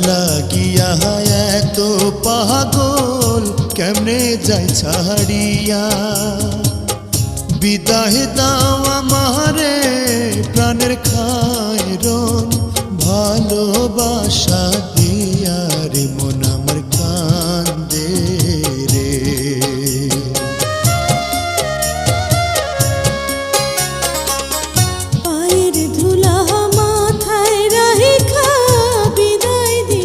লাগিয়া এত পাগল কেমনে যাই ছাড়িয়া। বিদায় দাও আমারে প্রাণের খায়রন ভালোবাসা